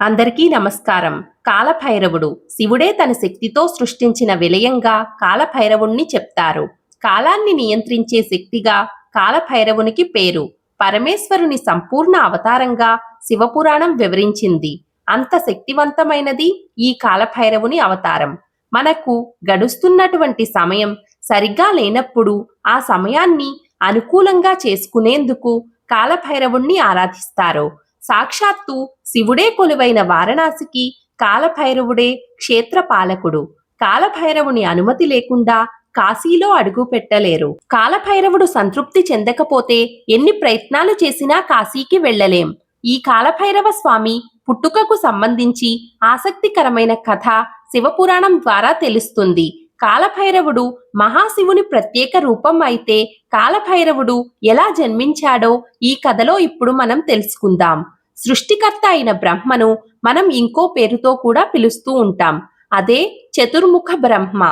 అందరికీ నమస్కారం. కాలభైరవుడు శివుడే తన శక్తితో సృష్టించిన విలయంగా కాలభైరవుణ్ణి చెప్తారు. కాలాన్ని నియంత్రించే శక్తిగా కాలభైరవునికి పేరు. పరమేశ్వరుని సంపూర్ణ అవతారంగా శివపురాణం వివరించింది. అంత శక్తివంతమైనది ఈ కాలభైరవుని అవతారం. మనకు గడుస్తున్నటువంటి సమయం సరిగ్గా లేనప్పుడు ఆ సమయాన్ని అనుకూలంగా చేసుకునేందుకు కాలభైరవుణ్ణి ఆరాధిస్తారు. సాక్షాత్తు శివుడే కొలువైన వారణాసికి కాలభైరవుడే క్షేత్రపాలకుడు. కాలభైరవుని అనుమతి లేకుండా కాశీలో అడుగు పెట్టలేరు. కాలభైరవుడు సంతృప్తి చెందకపోతే ఎన్ని ప్రయత్నాలు చేసినా కాశీకి వెళ్ళలేం. ఈ కాలభైరవ స్వామి పుట్టుకకు సంబంధించి ఆసక్తికరమైన కథ శివపురాణం ద్వారా తెలుస్తుంది. కాలభైరవుడు మహాశివుని ప్రత్యేక రూపం అయితే కాలభైరవుడు ఎలా జన్మించాడో ఈ కథలో ఇప్పుడు మనం తెలుసుకుందాం. సృష్టికర్త అయిన బ్రహ్మను మనం ఇంకో పేరుతో కూడా పిలుస్తూ ఉంటాం. అదే చతుర్ముఖ బ్రహ్మ.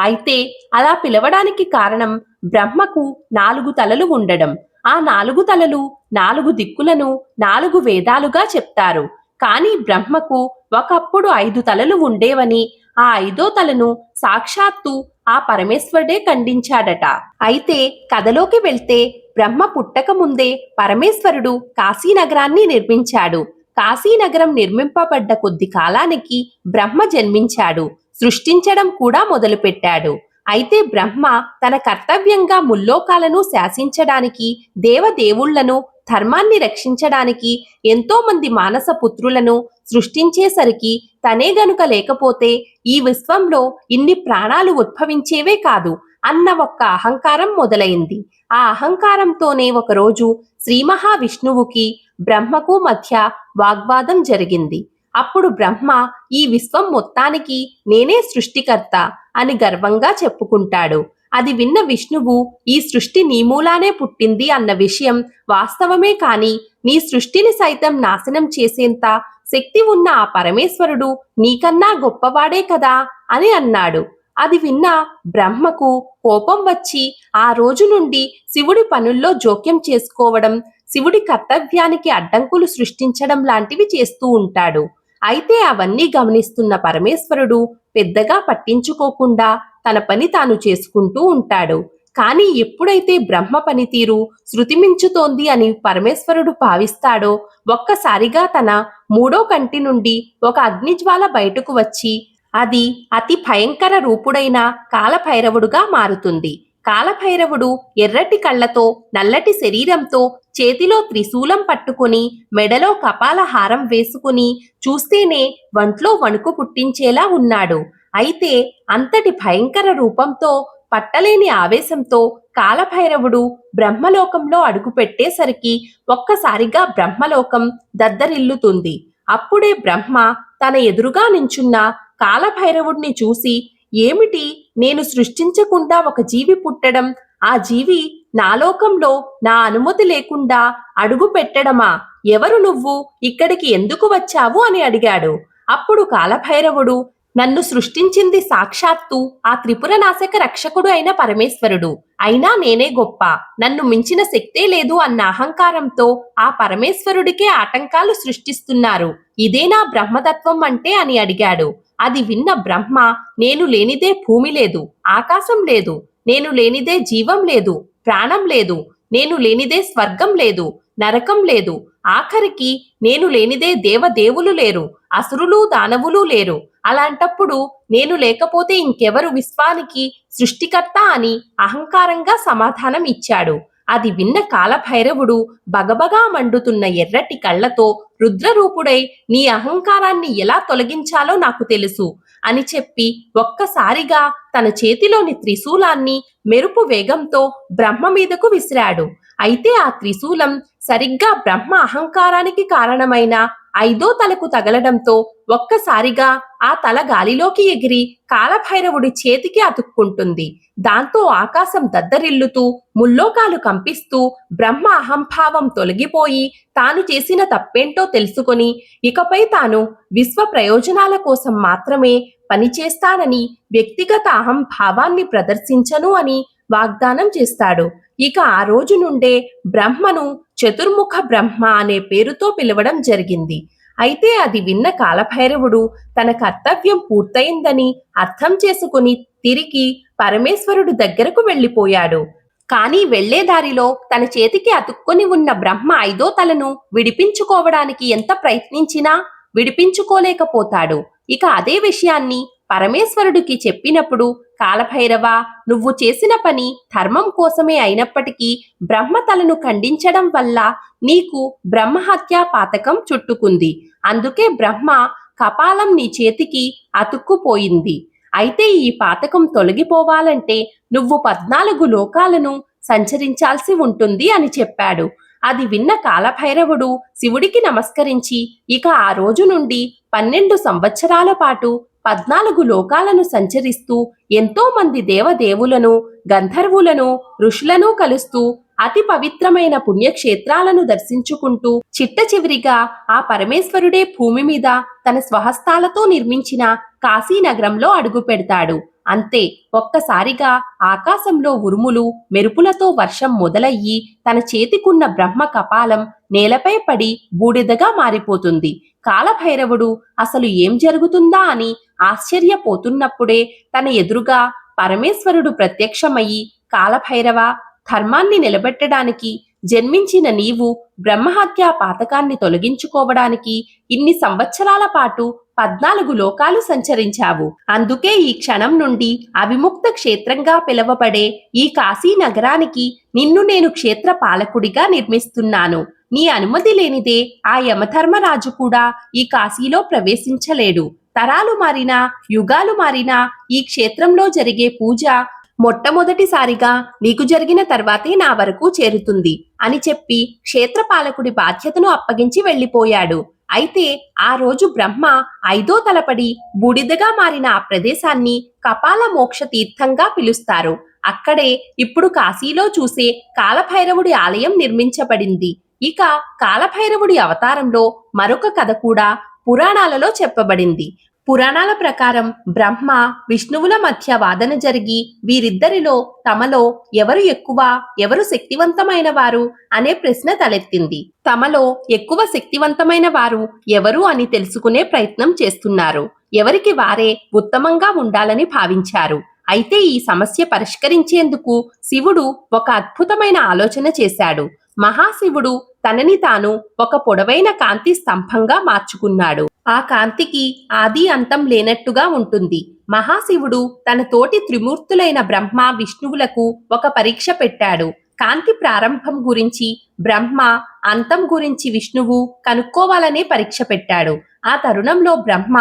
అయితే అలా పిలవడానికి కారణం బ్రహ్మకు 4 తలలు ఉండడం. ఆ 4 తలలు 4 దిక్కులను 4 వేదాలుగా చెప్తారు. కానీ బ్రహ్మకు ఒకప్పుడు 5 తలలు ఉండేవని, ఆ 5వ తలను సాక్షాత్తు ఆ పరమేశ్వరుడే ఖండించాడట. అయితే కథలోకి వెళ్తే బ్రహ్మ పుట్టక ముందే పరమేశ్వరుడు కాశీనగరాన్ని నిర్మించాడు. కాశీనగరం నిర్మింపబడ్డ కొద్ది కాలానికి బ్రహ్మ జన్మించాడు. సృష్టించడం కూడా మొదలుపెట్టాడు. అయితే బ్రహ్మ తన కర్తవ్యంగా ముల్లోకాలను శాసించడానికి, దేవదేవుళ్లను, ధర్మాన్ని రక్షించడానికి ఎంతో మంది మానస పుత్రులను సృష్టించేసరికి తనే గనుక లేకపోతే ఈ విశ్వంలో ఇన్ని ప్రాణాలు ఉద్భవించేవే కాదు అన్న ఒక్క అహంకారం మొదలైంది. ఆ అహంకారంతోనే ఒకరోజు శ్రీ మహావిష్ణువుకి బ్రహ్మకు మధ్య వాగ్వాదం జరిగింది. అప్పుడు బ్రహ్మ ఈ విశ్వం మొత్తానికి నేనే సృష్టికర్త అని గర్వంగా చెప్పుకుంటాడు. అది విన్న విష్ణువు ఈ సృష్టి నీ మూలానే పుట్టింది అన్న విషయం వాస్తవమే, కాని నీ సృష్టిని సైతం నాశనం చేసేంత శక్తి ఉన్న ఆ పరమేశ్వరుడు నీకన్నా గొప్పవాడే కదా అని అన్నాడు. అది విన్న బ్రహ్మకు కోపం వచ్చి ఆ రోజు నుండి శివుడి పనుల్లో జోక్యం చేసుకోవడం, శివుడి కర్తవ్యానికి అడ్డంకులు సృష్టించడం లాంటివి చేస్తూ ఉంటాడు. అయితే అవన్నీ గమనిస్తున్న పరమేశ్వరుడు పెద్దగా పట్టించుకోకుండా తన పని తాను చేసుకుంటూ ఉంటాడు. కానీ ఎప్పుడైతే బ్రహ్మ పనితీరు శృతిమించుతోంది అని పరమేశ్వరుడు భావిస్తాడో ఒక్కసారిగా తన 3వ కంటి నుండి ఒక అగ్నిజ్వాల బయటకు వచ్చి అది అతి భయంకర రూపుడైన కాలభైరవుడుగా మారుతుంది. కాలభైరవుడు ఎర్రటి కళ్ళతో, నల్లటి శరీరంతో, చేతిలో త్రిశూలం పట్టుకుని, మెడలో కపాల హారం వేసుకుని చూస్తేనే వంట్లో వణుకు పుట్టించేలా ఉన్నాడు. అయితే అంతటి భయంకర రూపంతో, పట్టలేని ఆవేశంతో కాలభైరవుడు బ్రహ్మలోకంలో అడుగుపెట్టేసరికి ఒక్కసారిగా బ్రహ్మలోకం దద్దరిల్లుతుంది. అప్పుడే బ్రహ్మ తన ఎదురుగా నించున్న కాలభైరవుడిని చూసి, ఏమిటి, నేను సృష్టించకుండా ఒక జీవి పుట్టడం, ఆ జీవి నా లోకంలో నా అనుమతి లేకుండా అడుగు పెట్టడమా? ఎవరు నువ్వు? ఇక్కడికి ఎందుకు వచ్చావు అని అడిగాడు. అప్పుడు కాలభైరవుడు, నన్ను సృష్టించింది సాక్షాత్తు ఆ త్రిపురనాశక రక్షకుడు అయిన పరమేశ్వరుడు. అయినా నేనే గొప్ప, నన్ను మించిన శక్తే లేదు అన్న అహంకారంతో ఆ పరమేశ్వరుడికే ఆటంకాలు సృష్టిస్తున్నారు. ఇదేనా బ్రహ్మతత్వం అంటే అని అడిగాడు. అది విన్న బ్రహ్మ, నేను లేనిదే భూమి లేదు, ఆకాశం లేదు, నేను లేనిదే జీవం లేదు, ప్రాణం లేదు, నేను లేనిదే స్వర్గం లేదు, నరకం లేదు, ఆఖరికి నేను లేనిదే దేవదేవులు లేరు, అసురులు దానవులు లేరు. అలాంటప్పుడు నేను లేకపోతే ఇంకెవరు విశ్వానికి సృష్టికర్త అని అహంకారంగా సమాధానం ఇచ్చాడు. అది విన్న కాలభైరవుడు బగబగా మండుతున్న ఎర్రటి కళ్ళతో రుద్రరూపుడై, నీ అహంకారాన్ని ఎలా తొలగించాలో నాకు తెలుసు అని చెప్పి ఒక్కసారిగా తన చేతిలోని త్రిశూలాన్ని మెరుపు వేగంతో బ్రహ్మ మీదకు విసిరాడు. అయితే ఆ త్రిశూలం సరిగ్గా బ్రహ్మ అహంకారానికి కారణమైన 5వ తలకు తగలడంతో ఒక్కసారిగా ఆ తల గాలిలోకి ఎగిరి కాలభైరవుడి చేతికి అతుక్కుంటుంది. దాంతో ఆకాశం దద్దరిల్లుతూ, ముల్లోకాలు కంపిస్తూ, బ్రహ్మ అహంభావం తొలగిపోయి తాను చేసిన తప్పేంటో తెలుసుకొని ఇకపై తాను విశ్వ ప్రయోజనాల కోసం మాత్రమే పనిచేస్తానని, వ్యక్తిగత అహంభావాన్ని ప్రదర్శించను అని వాగ్దానం చేస్తాడు. ఇక ఆ రోజు నుండే బ్రహ్మను చతుర్ముఖ బ్రహ్మ అనే పేరుతో పిలవడం జరిగింది. అయితే అది విన్న కాలభైరవుడు తన కర్తవ్యం పూర్తయిందని అర్థం చేసుకుని తిరిగి పరమేశ్వరుడు దగ్గరకు వెళ్ళిపోయాడు. కానీ వెళ్లే దారిలో తన చేతికి అతుక్కొని ఉన్న బ్రహ్మ 5వ తలను విడిపించుకోవడానికి ఎంత ప్రయత్నించినా విడిపించుకోలేకపోతాడు. ఇక అదే విషయాన్ని పరమేశ్వరుడికి చెప్పినప్పుడు, కాలభైరవ, నువ్వు చేసిన పని ధర్మం కోసమే అయినప్పటికీ బ్రహ్మ తలను ఖండించడం వల్ల నీకు బ్రహ్మహత్యా పాతకం చుట్టుకుంది. అందుకే బ్రహ్మ కపాలం నీ చేతికి అతుక్కుపోయింది. అయితే ఈ పాతకం తొలగిపోవాలంటే నువ్వు 14 లోకాలను సంచరించాల్సి ఉంటుంది అని చెప్పాడు. అది విన్న కాలభైరవుడు శివుడికి నమస్కరించి ఇక ఆ రోజు నుండి 12 సంవత్సరాల పాటు 14 లోకాలను సంచరిస్తూ ఎంతో మంది దేవదేవులను, గంధర్వులను, ఋషులను కలుస్తూ అతి పవిత్రమైన పుణ్యక్షేత్రాలను దర్శించుకుంటూ చిట్ట చివరిగా ఆ పరమేశ్వరుడే భూమి మీద తన స్వహస్తాలతో నిర్మించిన కాశీనగరంలో అడుగు పెడతాడు. అంతే, ఒక్కసారిగా ఆకాశంలో ఉరుములు, మెరుపులతో వర్షం మొదలయ్యి తన చేతికున్న బ్రహ్మ కపాలం నేలపై పడి బూడిదగా మారిపోతుంది. కాలభైరవుడు అసలు ఏం జరుగుతుందా అని ఆశ్చర్యపోతున్నప్పుడే తన ఎదురుగా పరమేశ్వరుడు ప్రత్యక్షమయ్యి, కాలభైరవ, ధర్మాన్ని నిలబెట్టడానికి జన్మించిన నీవు బ్రహ్మహత్యా పాతకాన్ని తొలగించుకోవడానికి ఇన్ని సంవత్సరాల పాటు 14 లోకాలు సంచరించావు. అందుకే ఈ క్షణం నుండి అవిముక్త క్షేత్రంగా పిలువబడే ఈ కాశీ నగరానికి నిన్ను నేను క్షేత్ర పాలకుడిగా నిర్మిస్తున్నాను. నీ అనుమతి లేనిదే ఆ యమధర్మరాజు కూడా ఈ కాశీలో ప్రవేశించలేడు. తరాలు మారినా, యుగాలు మారినా ఈ క్షేత్రంలో జరిగే పూజ మొట్టమొదటిసారిగా నీకు జరిగిన తర్వాతే నా వరకు చేరుతుంది అని చెప్పి క్షేత్రపాలకుడి బాధ్యతను అప్పగించి వెళ్ళిపోయాడు. అయితే ఆ రోజు బ్రహ్మ 5వ తలపడి బూడిదగా మారిన ఆ ప్రదేశాన్ని కపాల మోక్ష తీర్థంగా పిలుస్తారు. అక్కడే ఇప్పుడు కాశీలో చూసే కాలభైరవుడి ఆలయం నిర్మించబడింది. ఇక కాలభైరవుడి అవతారంలో మరొక కథ కూడా పురాణాలలో చెప్పబడింది. పురాణాల ప్రకారం బ్రహ్మ, విష్ణువుల మధ్య వాదన జరిగి వీరిద్దరిలో తమలో ఎవరు ఎక్కువ, ఎవరు శక్తివంతమైన వారు అనే ప్రశ్న తలెత్తింది. తమలో ఎక్కువ శక్తివంతమైన వారు ఎవరు అని తెలుసుకునే ప్రయత్నం చేస్తున్నారు. ఎవరికి వారే ఉత్తమంగా ఉండాలని భావించారు. అయితే ఈ సమస్య పరిష్కరించేందుకు శివుడు ఒక అద్భుతమైన ఆలోచన చేశాడు. మహాశివుడు తనని తాను ఒక పొడవైన కాంతి స్తంభంగా మార్చుకున్నాడు. ఆ కాంతికి ఆది అంతం లేనట్టుగా ఉంటుంది. మహాశివుడు తన తోటి త్రిమూర్తులైన బ్రహ్మ, విష్ణువులకు ఒక పరీక్ష పెట్టాడు. కాంతి ప్రారంభం గురించి బ్రహ్మ, అంతం గురించి విష్ణువు కనుక్కోవాలనే పరీక్ష పెట్టాడు. ఆ తరుణంలో బ్రహ్మ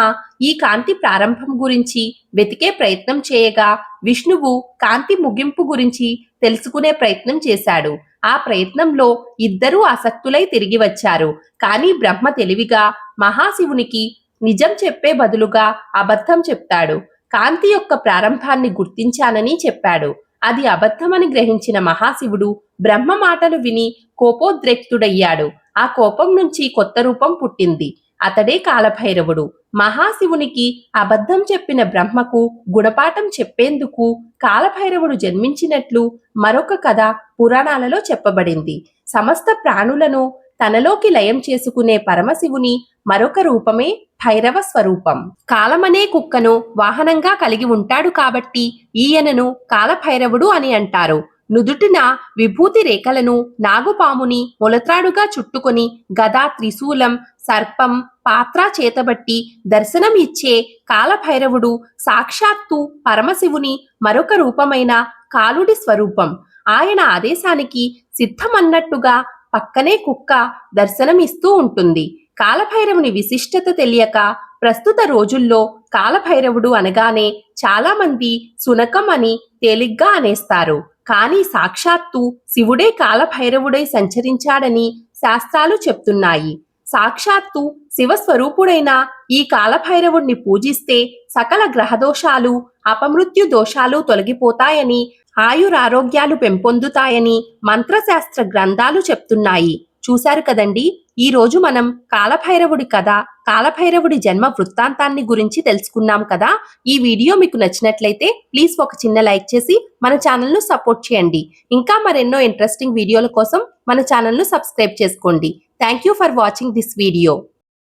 ఈ కాంతి ప్రారంభం గురించి వెతికే ప్రయత్నం చేయగా, విష్ణువు కాంతి ముగింపు గురించి తెలుసుకునే ప్రయత్నం చేశాడు. ఆ ప్రయత్నంలో ఇద్దరూ ఆసక్తులై తిరిగి వచ్చారు. కానీ బ్రహ్మ తెలివిగా మహాశివునికి నిజం చెప్పే బదులుగా అబద్ధం చెప్తాడు. కాంతి యొక్క ప్రారంభాన్ని గుర్తించానని చెప్పాడు. అది అబద్ధమని గ్రహించిన మహాశివుడు బ్రహ్మ మాటలు విని కోపోద్రేక్తుడయ్యాడు. ఆ కోపం నుంచి కొత్త రూపం పుట్టింది. అతడే కాలభైరవుడు. మహాశివునికి అబద్ధం చెప్పిన బ్రహ్మకు గుణపాఠం చెప్పేందుకు కాలభైరవుడు జన్మించినట్లు మరొక కథ పురాణాలలో చెప్పబడింది. సమస్త ప్రాణులను తనలోకి లయం చేసుకునే పరమశివుని మరొక రూపమే భైరవ స్వరూపం. కాలమనే కుక్కను వాహనంగా కలిగి ఉంటాడు కాబట్టి ఈయనను కాలభైరవుడు అని అంటారు. నుదుటిన విభూతి రేఖలను నాగుపాముని మొలత్రాడుగా చుట్టుకొని గద, త్రిశూలం, సర్పం, పాత్ర చేతబట్టి దర్శనం ఇచ్చే కాలభైరవుడు సాక్షాత్తు పరమశివుని మరొక రూపమైన కాలుడి స్వరూపం. ఆయన ఆదేశానికి సిద్ధమన్నట్టుగా పక్కనే కుక్క దర్శనమిస్తూ ఉంటుంది. కాలభైరవుని విశిష్టత తెలియక ప్రస్తుత రోజుల్లో కాలభైరవుడు అనగానే చాలా మంది సునకం అని తేలిగ్గా అనేస్తారు. కానీ సాక్షాత్తు శివుడే కాలభైరవుడై సంచరించాడని శాస్త్రాలు చెప్తున్నాయి. సాక్షాత్తు శివస్వరూపుడైన ఈ కాలభైరవుణ్ణి పూజిస్తే సకల గ్రహదోషాలు, అపమృత్యు దోషాలు తొలగిపోతాయని, ఆయురారోగ్యాలు పెంపొందుతాయని మంత్రశాస్త్ర గ్రంథాలు చెప్తున్నాయి. చూశారు కదండి, ఈ రోజు మనం కాలభైరవుడి కథ, కాలభైరవుడి జన్మ వృత్తాంతాన్ని గురించి తెలుసుకున్నాం కదా. ఈ వీడియో మీకు నచ్చినట్లయితే ప్లీజ్ ఒక చిన్న లైక్ చేసి మన ఛానల్ను సపోర్ట్ చేయండి. ఇంకా మరెన్నో ఇంట్రెస్టింగ్ వీడియోల కోసం మన ఛానల్ను సబ్స్క్రైబ్ చేసుకోండి. Thank you for watching this video.